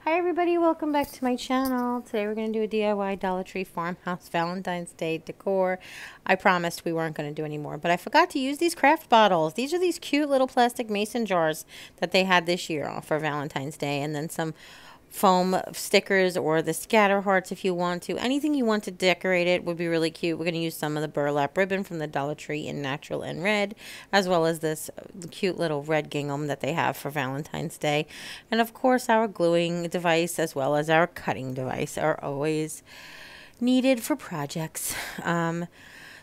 Hi everybody, welcome back to my channel. Today we're going to do a DIY Dollar Tree Farmhouse Valentine's Day decor. I promised we weren't going to do any more, but I forgot to use these craft bottles. These are these cute little plastic mason jars that they had this year for Valentine's Day, and then some foam stickers or the scatter hearts if you want to. Anything you want to decorate it would be really cute. We're going to use some of the burlap ribbon from the Dollar Tree in natural and red, as well as this cute little red gingham that they have for Valentine's Day. And of course our gluing device as well as our cutting device are always needed for projects.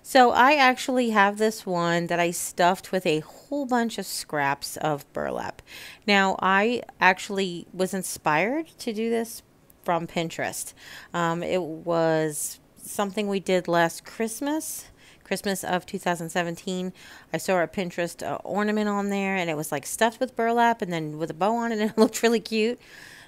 So I actually have this one that I stuffed with a whole bunch of scraps of burlap. Now, I actually was inspired to do this from Pinterest. It was something we did last Christmas of 2017. I saw a Pinterest ornament on there, and it was like stuffed with burlap and then with a bow on it, and it looked really cute.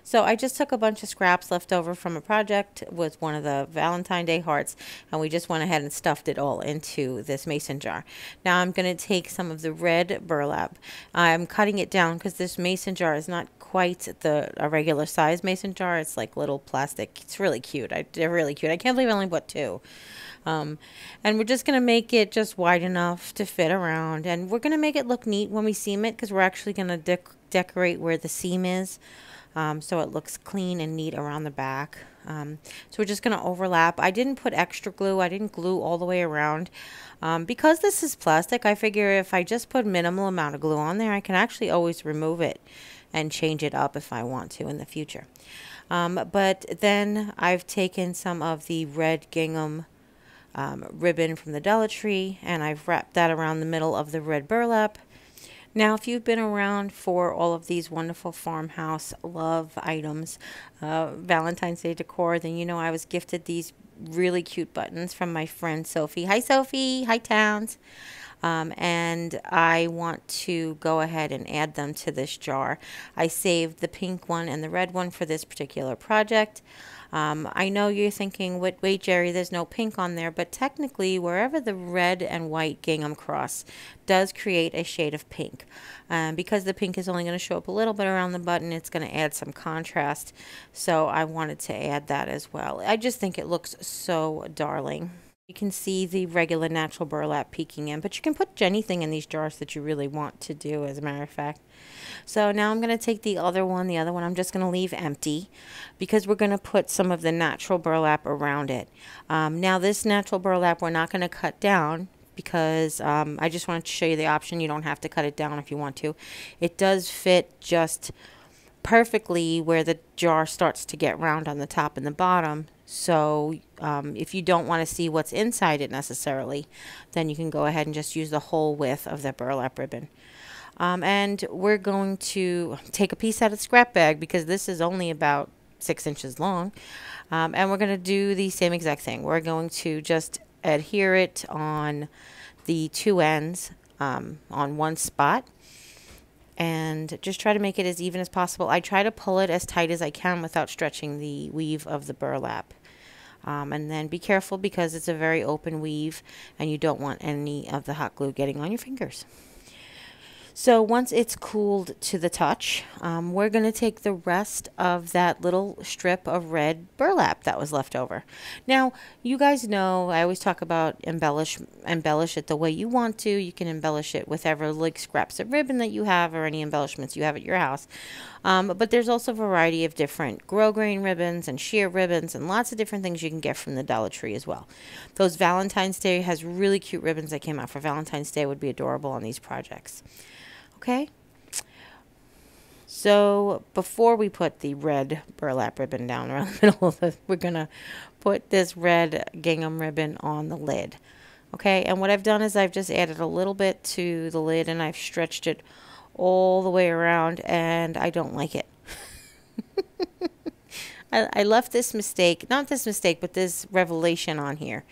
So I just took a bunch of scraps left over from a project with one of the Valentine Day hearts, and we just went ahead and stuffed it all into this mason jar. Now I'm going to take some of the red burlap. I'm cutting it down because this mason jar is not quite a regular size mason jar. It's like little plastic. It's really cute. They're really cute. I can't believe I only bought two. And we're just going to make it just wide enough to fit around, and we're going to make it look neat when we seam it, because we're actually going to decorate where the seam is. So it looks clean and neat around the back. So we're just going to overlap. I didn't put extra glue. I didn't glue all the way around. Because this is plastic, I figure if I just put minimal amount of glue on there, I can actually always remove it and change it up if I want to in the future. But then I've taken some of the red gingham ribbon from the Dollar Tree, and I've wrapped that around the middle of the red burlap. Now, if you've been around for all of these wonderful farmhouse love items, Valentine's Day decor, then you know I was gifted these really cute buttons from my friend Sophie. Hi, Sophie. Hi, Towns. And I want to go ahead and add them to this jar. I saved the pink one and the red one for this particular project. I know you're thinking, wait, Jeri, there's no pink on there, but technically wherever the red and white gingham cross does create a shade of pink. Because the pink is only going to show up a little bit around the button, it's going to add some contrast. So I wanted to add that as well. I just think it looks so darling. You can see the regular natural burlap peeking in, but you can put anything in these jars that you really want to do, as a matter of fact. So now I'm going to take the other one I'm just going to leave empty, because we're going to put some of the natural burlap around it. Now this natural burlap we're not going to cut down, because I just wanted to show you the option. You don't have to cut it down if you want to. It does fit just perfectly where the jar starts to get round on the top and the bottom. So if you don't want to see what's inside it necessarily, then you can go ahead and just use the whole width of the burlap ribbon. And we're going to take a piece out of the scrap bag, because this is only about 6 inches long. And we're going to do the same exact thing. We're going to just adhere it on the two ends on one spot, and just try to make it as even as possible. I try to pull it as tight as I can without stretching the weave of the burlap. And then be careful, because it's a very open weave and you don't want any of the hot glue getting on your fingers. So once it's cooled to the touch, we're going to take the rest of that little strip of red burlap that was left over. Now, you guys know I always talk about embellish it the way you want to. You can embellish it with ever like scraps of ribbon that you have, or any embellishments you have at your house. But there's also a variety of different grosgrain ribbons and sheer ribbons and lots of different things you can get from the Dollar Tree as well. Those Valentine's Day has really cute ribbons that came out for Valentine's Day. Would be adorable on these projects. Okay, so before we put the red burlap ribbon down around the middle of we're going to put this red gingham ribbon on the lid. Okay, and what I've done is I've just added a little bit to the lid, and I've stretched it all the way around, and I don't like it. I left this mistake, not this mistake, but this revelation on here.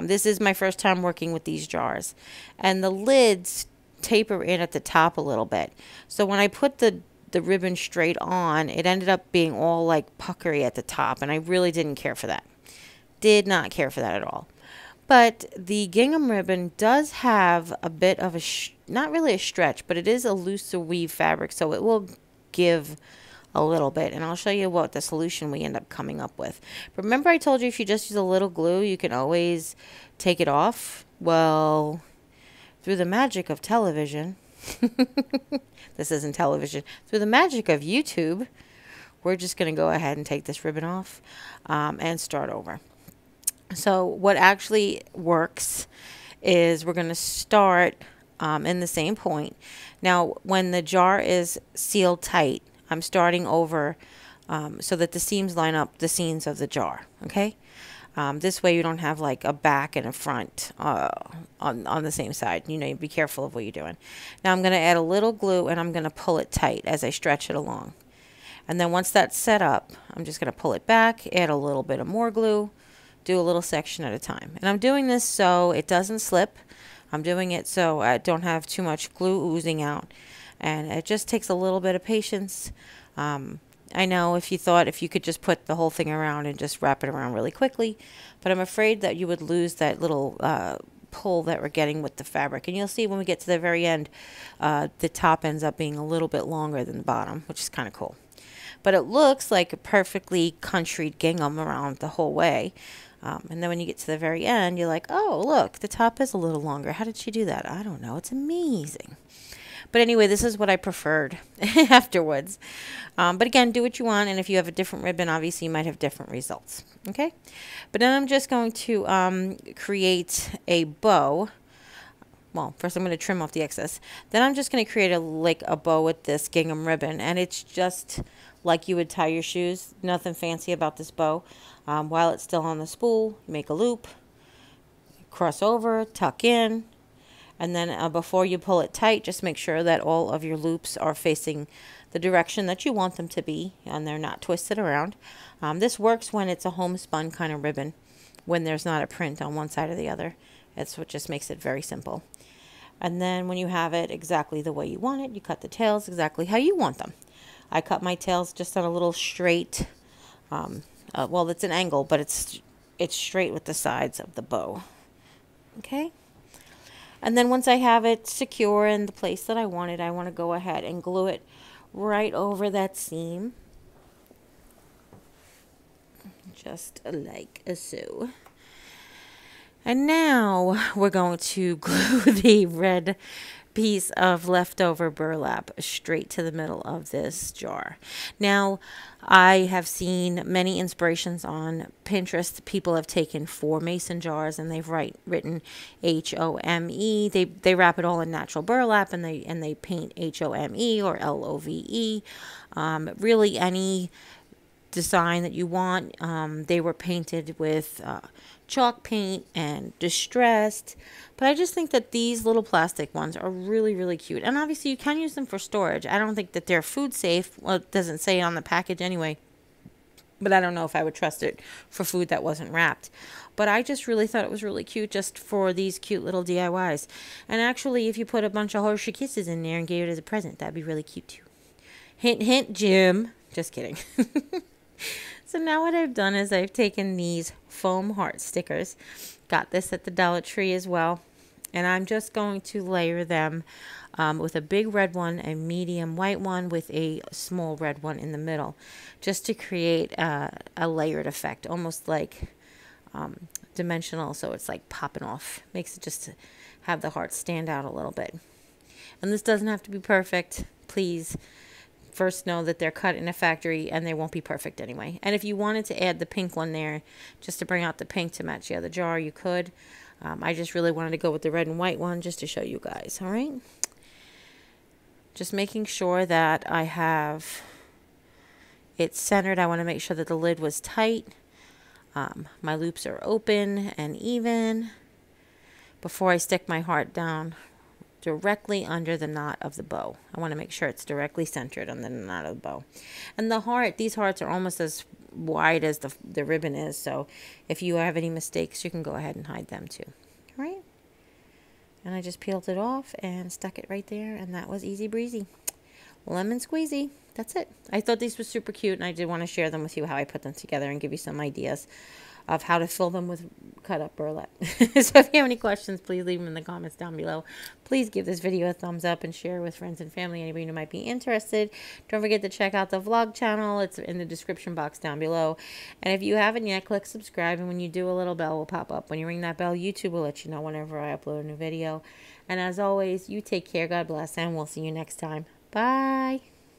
This is my first time working with these jars, and the lids taper in at the top a little bit. So when I put the ribbon straight on, it ended up being all like puckery at the top, and I really didn't care for that. Did not care for that at all. But the gingham ribbon does have a bit of a, not really a stretch, but it is a looser weave fabric, so it will give a little bit, and I'll show you what the solution we end up coming up with. Remember I told you if you just use a little glue, you can always take it off? Well, through the magic of television, this isn't television, through the magic of YouTube, we're just going to go ahead and take this ribbon off and start over. So what actually works is we're going to start in the same point. Now, when the jar is sealed tight, I'm starting over so that the seams line up the seams of the jar, okay? This way you don't have like a back and a front on the same side. You know, you be careful of what you're doing. Now I'm going to add a little glue and I'm going to pull it tight as I stretch it along. And then once that's set up, I'm just going to pull it back, add a little bit of more glue, do a little section at a time. And I'm doing this so it doesn't slip. I'm doing it so I don't have too much glue oozing out. And it just takes a little bit of patience. I know if you thought if you could just put the whole thing around and just wrap it around really quickly, but I'm afraid that you would lose that little pull that we're getting with the fabric. And you'll see when we get to the very end, the top ends up being a little bit longer than the bottom, which is kind of cool. But it looks like a perfectly country gingham around the whole way. And then when you get to the very end, you're like, oh, look, the top is a little longer. How did she do that? I don't know. It's amazing. But anyway, this is what I preferred afterwards. But again, do what you want. And if you have a different ribbon, obviously you might have different results. Okay. But then I'm just going to create a bow. Well, first I'm going to trim off the excess. Then I'm just going to create a bow with this gingham ribbon. And it's just like you would tie your shoes. Nothing fancy about this bow. While it's still on the spool, you make a loop, cross over, tuck in. And then before you pull it tight, just make sure that all of your loops are facing the direction that you want them to be and they're not twisted around. This works when it's a homespun kind of ribbon, when there's not a print on one side or the other. That's what just makes it very simple. And then when you have it exactly the way you want it, you cut the tails exactly how you want them. I cut my tails just on a little straight, well, it's an angle, but it's straight with the sides of the bow. Okay? And then once I have it secure in the place that I want it, I want to go ahead and glue it right over that seam. Just like so. And now we're going to glue the red piece of leftover burlap straight to the middle of this jar. Now, I have seen many inspirations on Pinterest. People have taken 4 mason jars and they've written HOME. They wrap it all in natural burlap and they paint HOME or LOVE. Really any design that you want. They were painted with chalk paint and distressed, but I just think that these little plastic ones are really, really cute. And obviously you can use them for storage. I don't think that they're food safe. Well, it doesn't say on the package anyway, but I don't know if I would trust it for food that wasn't wrapped. But I just really thought it was really cute just for these cute little DIYs. And actually, if you put a bunch of Hershey Kisses in there and gave it as a present, that'd be really cute too. Hint, hint, Jim. Just kidding. So now what I've done is I've taken these foam heart stickers, got this at the Dollar Tree as well, and I'm just going to layer them with a big red one, a medium white one with a small red one in the middle, just to create a layered effect, almost like dimensional, so it's like popping off. Makes it just to have the heart stand out a little bit. And this doesn't have to be perfect, please. First know that they're cut in a factory and they won't be perfect anyway. And if you wanted to add the pink one there just to bring out the pink to match the other jar, you could. I just really wanted to go with the red and white one just to show you guys. All right. Just making sure that I have it centered. I want to make sure that the lid was tight. My loops are open and even before I stick my heart down directly under the knot of the bow. I want to make sure it's directly centered on the knot of the bow. And the heart, these hearts are almost as wide as the ribbon is, so if you have any mistakes, you can go ahead and hide them too. All right? And I just peeled it off and stuck it right there, and that was easy breezy. Lemon squeezy. That's it. I thought these were super cute, and I did want to share them with you, how I put them together and give you some ideas of how to fill them with cut up burlap. So if you have any questions, please leave them in the comments down below. Please give this video a thumbs up and share with friends and family, anybody who might be interested. Don't forget to check out the vlog channel. It's in the description box down below. And if you haven't yet, click subscribe, and when you do, a little bell will pop up. When you ring that bell, YouTube will let you know whenever I upload a new video. And as always, you take care, God bless, and we'll see you next time. Bye.